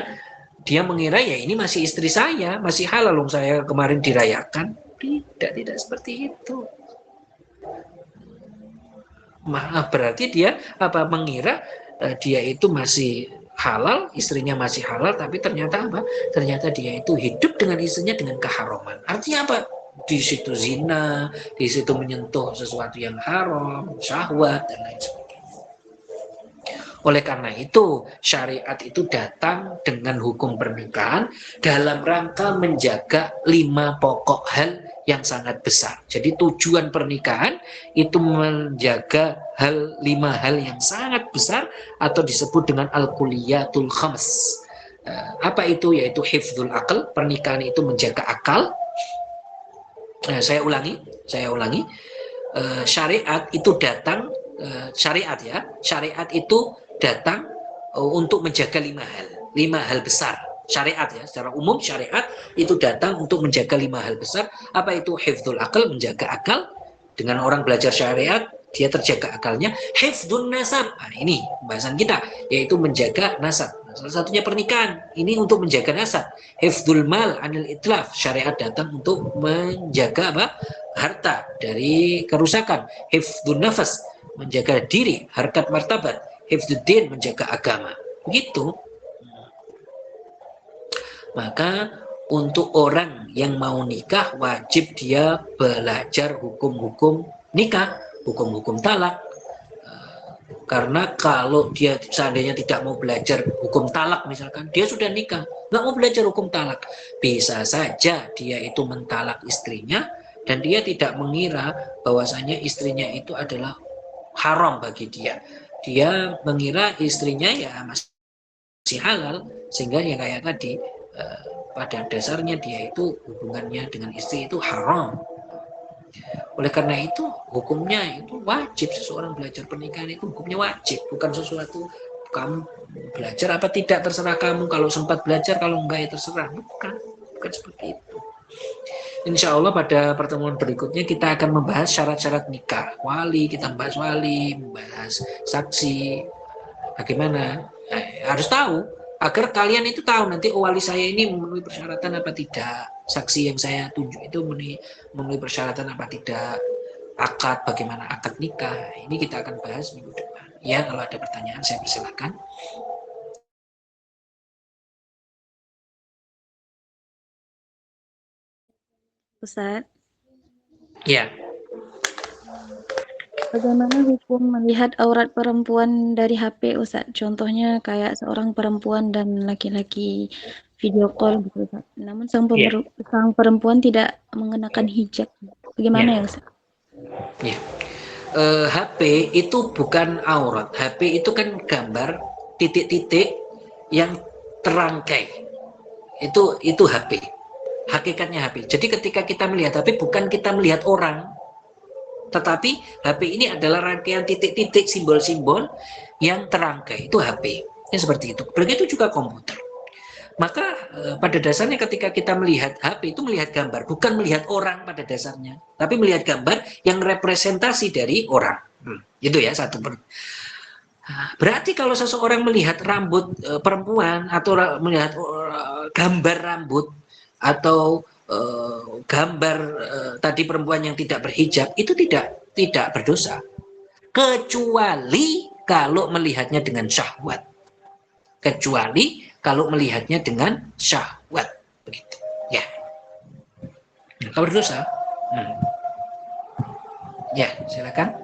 dia mengira ya ini masih istri saya, masih halal loh saya kemarin dirayakan. Tidak seperti itu. Maaf, berarti dia mengira dia itu masih halal, istrinya masih halal, tapi ternyata apa? Ternyata dia itu hidup dengan istrinya dengan keharaman. Artinya apa? Di situ zina, di situ menyentuh sesuatu yang haram, syahwat dan lain sebagainya. Oleh karena itu, syariat itu datang dengan hukum pernikahan dalam rangka menjaga 5 pokok hal yang sangat besar. Jadi tujuan pernikahan itu menjaga 5 hal yang sangat besar atau disebut dengan al-kuliyatul khams. Apa itu? Yaitu hifdzul akal. Pernikahan itu menjaga akal. Saya ulangi. Syariat itu datang, syariat itu datang untuk menjaga 5 hal. 5 hal besar. Syariat ya, secara umum syariat itu datang untuk menjaga 5 hal besar. Apa itu? Hifdzul akal, menjaga akal. Dengan orang belajar syariat, dia terjaga akalnya. Hifdzun nasab, nah, ini pembahasan kita, yaitu menjaga nasab. Salah satunya pernikahan, ini untuk menjaga nasab. Hifdzul mal anil itlaf, syariat datang untuk menjaga apa? Harta dari kerusakan. Hifdzun nafas, menjaga diri, harkat martabat. Hifdzuddin, menjaga agama. Begitu. Maka untuk orang yang mau nikah wajib dia belajar hukum-hukum nikah, hukum-hukum talak. Karena kalau dia seandainya tidak mau belajar hukum talak misalkan, dia sudah nikah, nggak mau belajar hukum talak, bisa saja dia itu mentalak istrinya dan dia tidak mengira bahwasanya istrinya itu adalah haram bagi dia. Dia mengira istrinya ya masih halal, sehingga ya kayak tadi pada dasarnya dia itu hubungannya dengan istri itu haram. Oleh karena itu hukumnya itu wajib, seseorang belajar pernikahan itu hukumnya wajib, bukan sesuatu kamu belajar apa tidak terserah kamu, kalau sempat belajar, kalau enggak ya terserah, bukan seperti itu. Insya Allah pada pertemuan berikutnya kita akan membahas syarat-syarat nikah wali, kita membahas saksi, bagaimana. Harus tahu agar kalian itu tahu nanti wali saya ini memenuhi persyaratan apa tidak, saksi yang saya tunjuk itu memenuhi persyaratan apa tidak, akad, bagaimana akad nikah. Ini kita akan bahas minggu depan. Ya, kalau ada pertanyaan saya persilakan. Ustaz, Ya. bagaimana hukum melihat aurat perempuan dari HP, Ustaz? Contohnya kayak seorang perempuan dan laki-laki video call gitu, Ustaz. Namun Ya. sang perempuan tidak mengenakan hijab. Bagaimana ya, Ustaz? Ya. HP itu bukan aurat. HP itu kan gambar titik-titik yang terangkai. Itu HP. Hakikatnya HP. Jadi ketika kita melihat HP bukan kita melihat orang, tetapi HP ini adalah rangkaian titik-titik simbol-simbol yang terangkai. Itu HP. Ya seperti itu. Begitu juga komputer. Maka pada dasarnya ketika kita melihat HP itu melihat gambar, bukan melihat orang pada dasarnya, tapi melihat gambar yang representasi dari orang. Itu ya satu. Berarti kalau seseorang melihat rambut perempuan atau melihat gambar rambut atau gambar tadi perempuan yang tidak berhijab, itu tidak berdosa, kecuali kalau melihatnya dengan syahwat. Kecuali kalau melihatnya dengan syahwat, begitu. Ya. Kalau berdosa. Ya, silakan.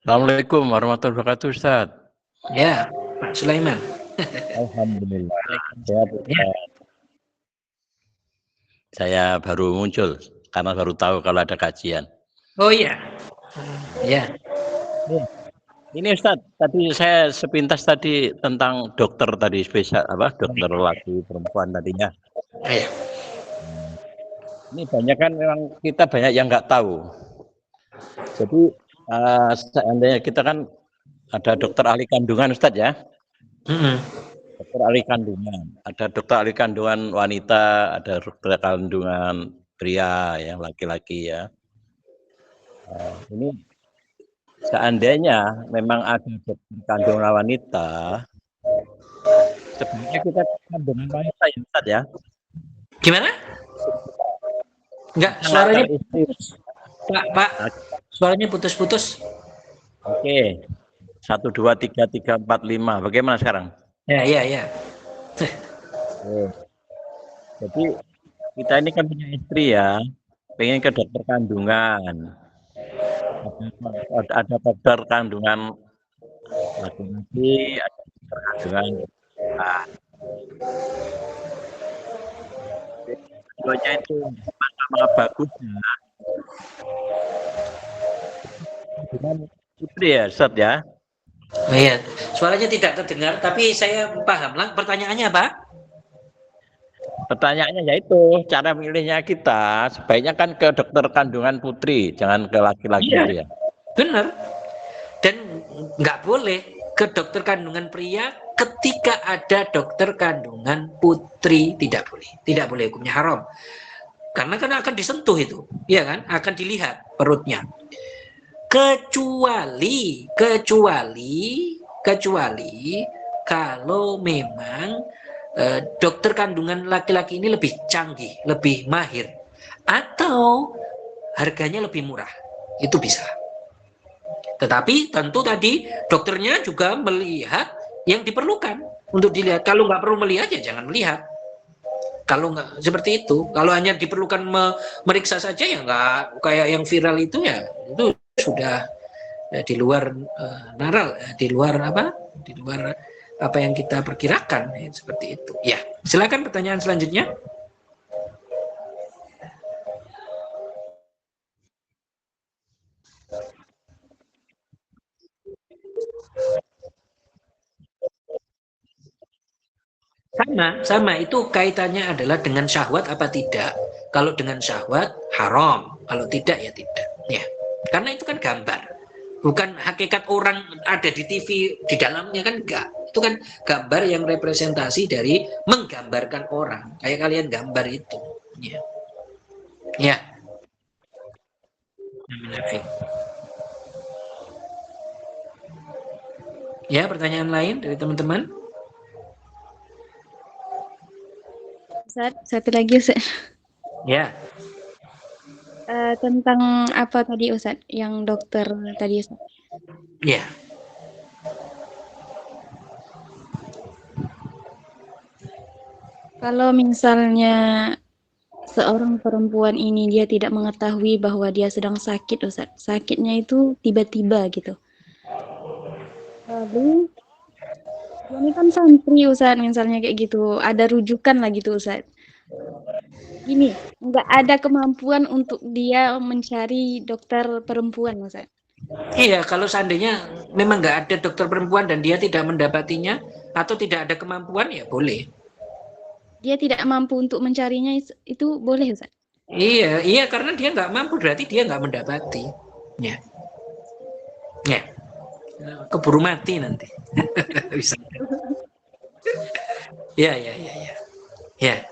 Assalamualaikum warahmatullahi wabarakatuh, Ustaz. Ya, Pak Sulaiman. Alhamdulillah. Sehat, Ya. Saya baru muncul karena baru tahu kalau ada kajian. Oh iya. Ya. Ini Ustaz, tadi saya sepintas tadi tentang dokter tadi spesial dokter laki perempuan tadinya. Ya. Ini banyak kan memang kita banyak yang nggak tahu. Jadi seandainya kita kan ada dokter ahli kandungan Ustaz ya. dokter ahli kandungan. Ada dokter ahli kandungan wanita, ada dokter kandungan pria yang laki-laki ya. Ini seandainya memang ada dokter kandungan wanita, sebenarnya kita kandungan wanita ya Ustaz ya. Gimana? Enggak, Kita suaranya ngantar istri. Pak, suaranya putus-putus. Oke. 1, 2, 3, 4, 5. Bagaimana sekarang? Ya. Oke. Jadi kita ini kan punya istri ya, pengen ke dokter kandungan. Ada dokter kandungan laki-laki, ada dokter kandungan keduanya itu sama bagusnya dengan istri ya, Ustaz ya. Iya, suaranya tidak terdengar, tapi saya paham. Pertanyaannya apa? Pertanyaannya yaitu cara milihnya kita sebaiknya kan ke dokter kandungan putri, jangan ke laki-laki Iya, itu ya. benar. Dan nggak boleh ke dokter kandungan pria ketika ada dokter kandungan putri, tidak boleh hukumnya haram. Karena kan akan disentuh itu, ya kan? Akan dilihat perutnya. Kecuali kalau memang dokter kandungan laki-laki ini lebih canggih, lebih mahir, atau harganya lebih murah, itu bisa. Tetapi tentu tadi dokternya juga melihat yang diperlukan untuk dilihat. Kalau nggak perlu melihat ya jangan melihat. Kalau nggak seperti itu, kalau hanya diperlukan meriksa saja ya nggak kayak yang viral itu ya itu sudah di luar naral, di luar apa yang kita perkirakan seperti itu. Ya, silakan pertanyaan selanjutnya. Sama itu kaitannya adalah dengan syahwat apa tidak. Kalau dengan syahwat haram, kalau tidak ya tidak. Ya, karena itu kan gambar, bukan hakikat orang ada di TV di dalamnya kan enggak. Itu kan gambar yang representasi dari menggambarkan orang. Kayak kalian gambar itu. Ya. Ya. Ya, pertanyaan lain dari teman-teman? Satu lagi Ustaz. Ya. Tentang apa tadi Ustaz? Yang dokter tadi Ustaz. Ya. Kalau misalnya seorang perempuan ini dia tidak mengetahui bahwa dia sedang sakit Ustaz. Sakitnya itu tiba-tiba gitu. Lalu ini kan santri Ustaz, misalnya kayak gitu, ada rujukan lah gitu Ustaz. Gini, nggak ada kemampuan untuk dia mencari dokter perempuan Ustaz. Iya, kalau seandainya memang nggak ada dokter perempuan dan dia tidak mendapatinya atau tidak ada kemampuan ya boleh. Dia tidak mampu untuk mencarinya itu boleh Ustaz? Iya, karena dia nggak mampu berarti dia nggak mendapati. Ya. Keburu mati nanti. Bisa. Ya. Ya,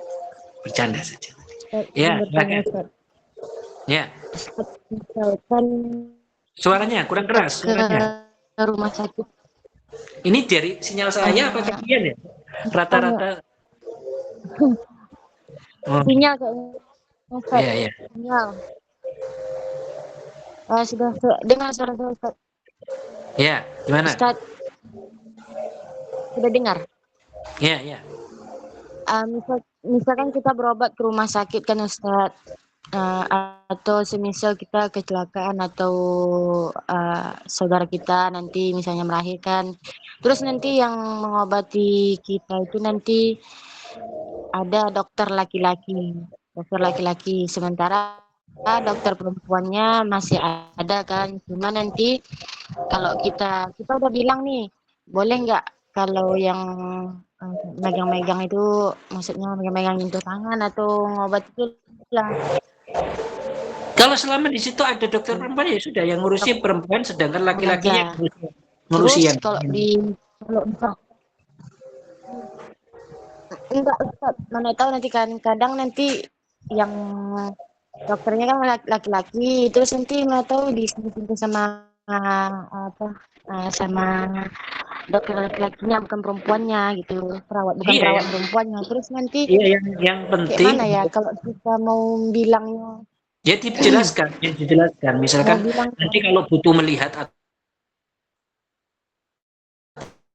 bercanda saja. Ya, silakan. Ya. Misalkan Suaranya kurang keras. Suaranya. Ke rumah sakit. Ini dari sinyal saya apa kalian ya? Rata-rata. Sinyal kayaknya. Iya. Sinyal. Sudah dengar suara saya Ustaz. Ya, gimana? Ustaz, sudah dengar? Ya. Misalkan kita berobat ke rumah sakit kan Ustaz, atau semisal kita kecelakaan atau saudara kita nanti misalnya melahirkan, terus nanti yang mengobati kita itu nanti ada dokter laki-laki, sementara dokter perempuannya masih ada kan, cuma nanti kalau kita udah bilang nih, boleh nggak kalau yang megang-megang itu, maksudnya megang-megang nyentuh tangan atau ngobat itu lah. Kalau selama di situ ada dokter perempuan ya sudah yang ngurusi perempuan, sedangkan laki-lakinya ngurusi yang kalau enggak Ustaz, mana tahu nanti kan kadang nanti yang dokternya kan laki-laki, terus nanti mana tahu disentuh sama sama dokter laki-lakinya bukan perempuannya gitu, bukan Iya, perawat perempuannya. Terus nanti yang kayak penting mana ya kalau kita mau bilangnya, ya dijelaskan. mau Misalkan bilang nanti kalau butuh melihat atau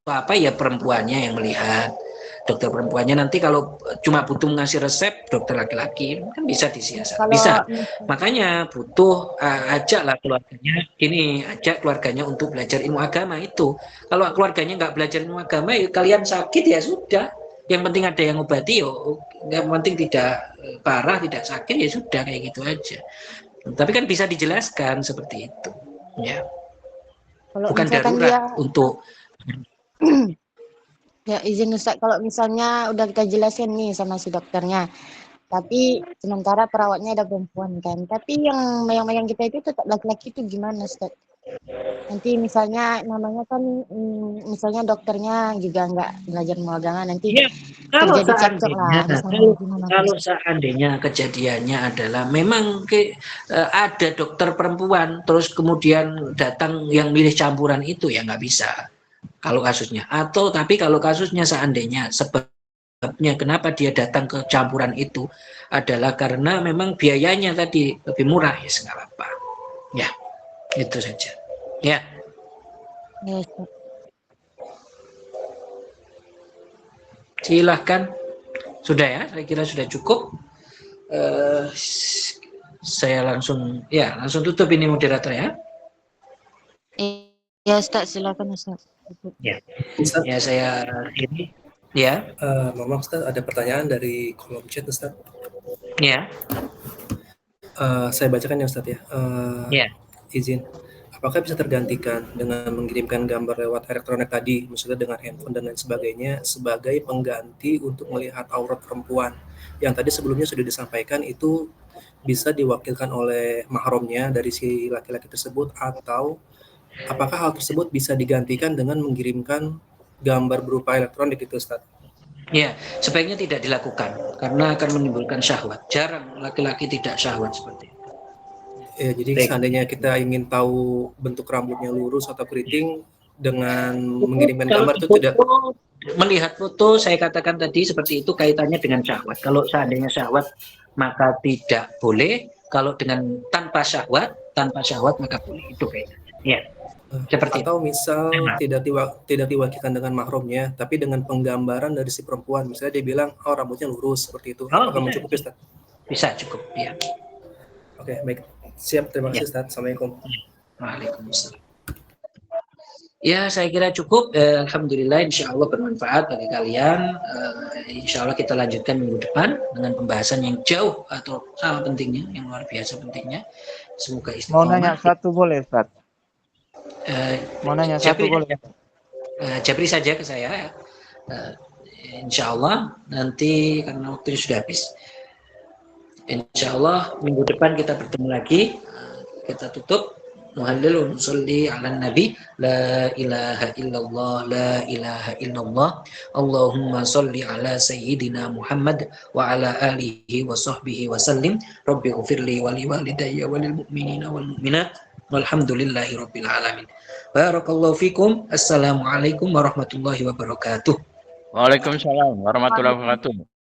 apa ya perempuannya yang melihat. Dokter perempuannya nanti kalau cuma butuh ngasih resep, dokter laki-laki kan bisa disiasat. kalau Bisa. Makanya butuh ajaklah keluarganya, ajak keluarganya untuk belajar ilmu agama itu. Kalau keluarganya nggak belajar ilmu agama, ya kalian sakit ya sudah. Yang penting ada yang obati, yang penting tidak parah, tidak sakit ya sudah kayak gitu aja. Tapi kan bisa dijelaskan seperti itu. Ya, kalau bukan misalkan darurat dia untuk ya izin Ustaz, kalau misalnya udah kita jelasin nih sama si dokternya, tapi sementara perawatnya ada perempuan kan, tapi yang megang kita itu tetap laki-laki itu gimana Ustaz? Nanti misalnya namanya kan misalnya dokternya juga nggak belajar agama, nanti ya, kalau terjadi cekcok lah misalnya gimana kalau Ustaz? seandainya kejadiannya adalah memang ada dokter perempuan terus kemudian datang yang milih campuran itu ya nggak bisa kalau kasusnya. Atau tapi kalau kasusnya seandainya sebabnya kenapa dia datang ke campuran itu adalah karena memang biayanya tadi lebih murah ya nggak apa-apa. Ya, itu saja. Ya, Ya, Ustaz. silahkan. Sudah ya, saya kira sudah cukup. Saya langsung tutup ini moderator ya. Ya Ustaz, silakan Ustaz. Ya, Ustaz, ya saya ini ya. Mama Ustaz, ada pertanyaan dari kolom chat Ustaz. Ya. Saya bacakan ya Ustaz ya. Ya. Izin. Apakah bisa tergantikan dengan mengirimkan gambar lewat elektronik tadi, maksudnya dengan handphone dan lain sebagainya, sebagai pengganti untuk melihat aurat perempuan? Yang tadi sebelumnya sudah disampaikan itu bisa diwakilkan oleh mahramnya dari si laki-laki tersebut, atau apakah hal tersebut bisa digantikan dengan mengirimkan gambar berupa elektronik itu Ustaz? Ya, sebaiknya tidak dilakukan karena akan menimbulkan syahwat. Jarang laki-laki tidak syahwat seperti itu. Ya, jadi Baik. seandainya kita ingin tahu bentuk rambutnya lurus atau keriting dengan mengirimkan gambar itu tidak. Melihat foto, saya katakan tadi seperti itu kaitannya dengan syahwat. Kalau seandainya syahwat maka tidak boleh. Kalau dengan tanpa syahwat maka boleh. Itu kaitannya. Ya. Seperti Atau misal tidak diwakilkan dengan mahramnya, tapi dengan penggambaran dari si perempuan. Misalnya dia bilang, oh rambutnya lurus seperti itu. Apakah mencukupi Ustaz? Bisa cukup, ya. Oke, baik. Siap, terima kasih Ustaz. Assalamualaikum. Waalaikumsalam. Ya, saya kira cukup. Alhamdulillah, insya Allah bermanfaat bagi kalian. Insya Allah kita lanjutkan minggu depan dengan pembahasan yang jauh atau sama pentingnya, yang luar biasa pentingnya. Semoga istiqomah. Mau nanya satu boleh, Ustaz? Mau nanya satu boleh? Jabri saja ke saya. Insya Allah nanti karena waktunya sudah habis. Insya Allah minggu depan kita bertemu lagi. Kita tutup. Muhallil nusalli ala nabi la ilaha illallah la ilaha illallah Allahumma salli ala sayyidina Muhammad wa ala alihi wa sahbihi wa sallim rabbi ghfirli wa li walidayya wa lil mu'minina wal mu'minat walhamdulillahi rabbil alamin. Barakallahu fikum. Assalamualaikum warahmatullahi wabarakatuh. Waalaikumsalam warahmatullahi wabarakatuh.